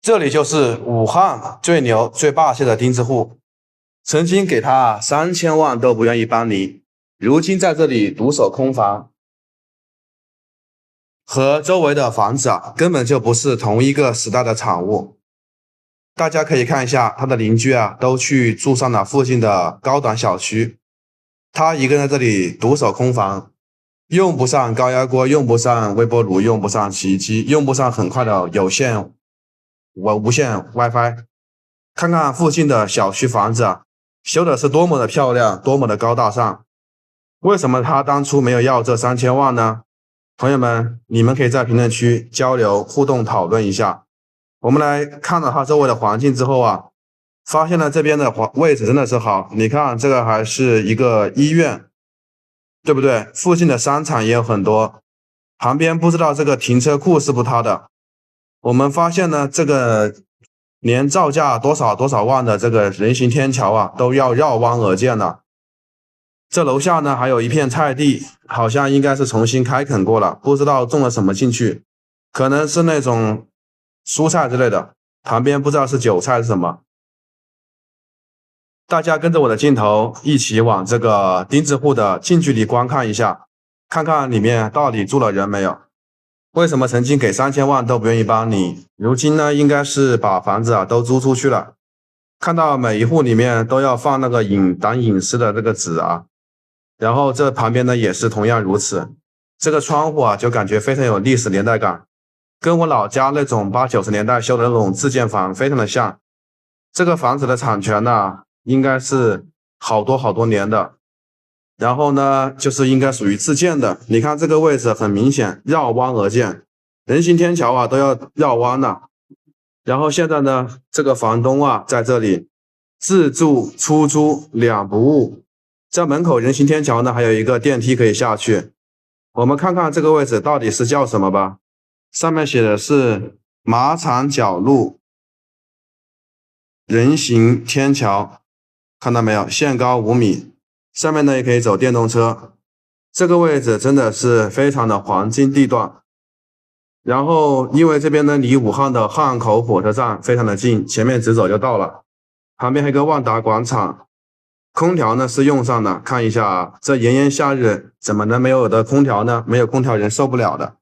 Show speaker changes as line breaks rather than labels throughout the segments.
这里就是武汉最牛最霸气的钉子户，曾经给他3000万都不愿意帮你，如今在这里独守空房，和周围的房子根本就不是同一个时代的产物。大家可以看一下他的邻居都去住上了附近的高档小区，他一个人在这里独守空房，用不上高压锅，用不上微波炉，用不上洗衣机，用不上很快的有线无线 WiFi。 看看附近的小区房子修的是多么的漂亮，多么的高大上。为什么他当初没有要这3000万呢？朋友们，你们可以在评论区交流互动讨论一下。我们来看到他周围的环境之后发现了这边的位置真的是好。你看这个还是一个医院，对不对？附近的商场也有很多，旁边不知道这个停车库是不是他的。我们发现呢，这个连造价多少万的这个人行天桥都要绕弯而建了。这楼下呢还有一片菜地，好像应该是重新开垦过了，不知道种了什么进去，可能是那种蔬菜之类的，旁边不知道是韭菜是什么。大家跟着我的镜头一起往这个钉子户的近距离观看一下，看看里面到底住了人没有。为什么曾经给3000万都不愿意帮你，如今呢应该是把房子都租出去了。看到每一户里面都要放那个挡隐私的这个纸然后这旁边呢也是同样如此。这个窗户就感觉非常有历史年代感，跟我老家那种80、90年代修的那种自建房非常的像。这个房子的产权呢应该是好多年的，然后呢就是应该属于自建的。你看这个位置很明显绕弯而建，人行天桥都要绕弯了。然后现在呢这个房东在这里自住出租两不误，在门口人行天桥呢还有一个电梯可以下去。我们看看这个位置到底是叫什么吧，上面写的是马场角路人行天桥，看到没有，限高5米，上面呢也可以走电动车。这个位置真的是非常的黄金地段。然后因为这边呢离武汉的汉口火车站非常的近，前面直走就到了。旁边还有个万达广场，空调呢是用上的。看一下这炎炎夏日怎么能没有的空调呢？没有空调人受不了的，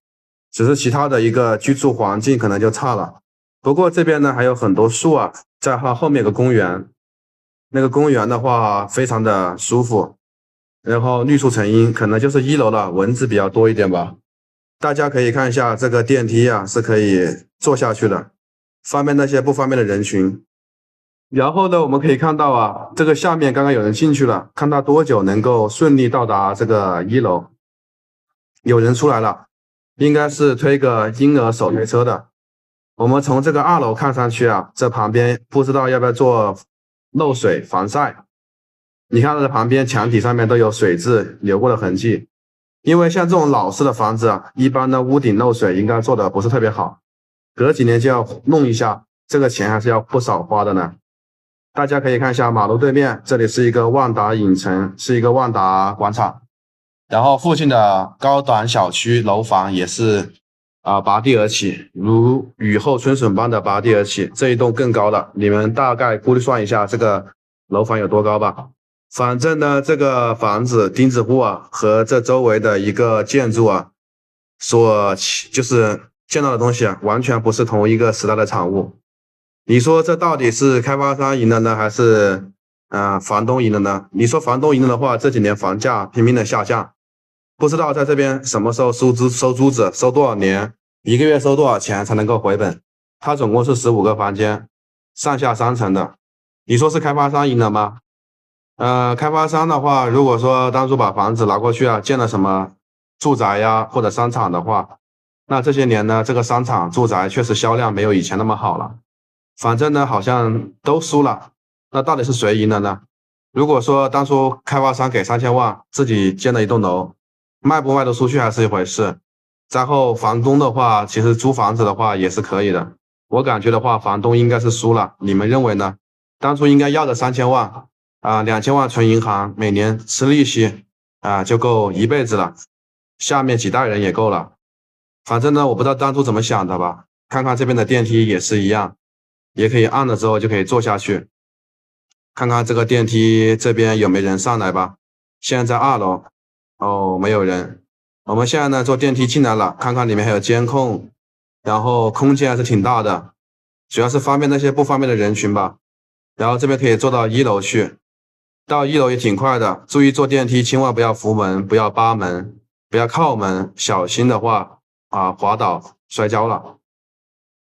只是其他的一个居住环境可能就差了。不过这边呢还有很多树在它后面有个公园，那个公园的话非常的舒服，然后绿树成荫，可能就是1楼了，蚊子比较多一点吧。大家可以看一下这个电梯是可以坐下去的，方便那些不方便的人群。然后呢我们可以看到这个下面刚刚有人进去了，看他多久能够顺利到达这个1楼。有人出来了，应该是推个婴儿手推车的。我们从这个2楼看上去这旁边不知道要不要做漏水防晒。你看这旁边墙体上面都有水渍流过的痕迹，因为像这种老式的房子一般的屋顶漏水应该做的不是特别好，隔几年就要弄一下，这个钱还是要不少花的呢。大家可以看一下马路对面，这里是一个万达影城，是一个万达广场，然后附近的高档小区楼房也是拔地而起，如雨后春笋般的拔地而起。这一栋更高了，你们大概估算一下这个楼房有多高吧。反正呢这个房子钉子户和这周围的一个建筑就是见到的东西完全不是同一个时代的产物。你说这到底是开发商赢了呢，还是房东赢了呢？你说房东赢了的话，这几年房价拼命的下降，不知道在这边什么时候收租子，收多少年，一个月收多少钱才能够回本。它总共是15个房间，上下3层的。你说是开发商赢了吗？开发商的话，如果说当初把房子拿过去建了什么住宅或者商场的话，那这些年呢这个商场住宅确实销量没有以前那么好了。反正呢好像都输了，那到底是谁赢了呢？如果说当初开发商给3000万自己建了一栋楼，卖不卖得出去还是一回事。然后房东的话，其实租房子的话也是可以的。我感觉的话房东应该是输了，你们认为呢？当初应该要的3000万2000万存银行，每年吃利息就够一辈子了，下面几代人也够了。反正呢我不知道当初怎么想的吧。看看这边的电梯也是一样，也可以按了之后就可以坐下去。看看这个电梯这边有没有人上来吧。现在在2楼，哦，没有人。我们现在呢坐电梯进来了，看看里面还有监控，然后空间还是挺大的，主要是方便那些不方便的人群吧。然后这边可以坐到1楼去，到1楼也挺快的。注意坐电梯千万不要扶门，不要扒门，不要靠门，小心的话滑倒摔跤了。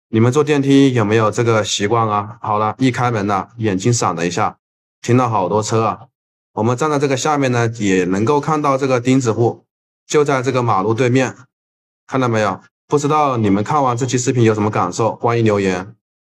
你们坐电梯有没有这个习惯啊？好了，一开门呢，眼睛闪了一下，停了好多车啊。我们站在这个下面呢，也能够看到这个钉子户，就在这个马路对面，看到没有？不知道你们看完这期视频有什么感受？欢迎留言。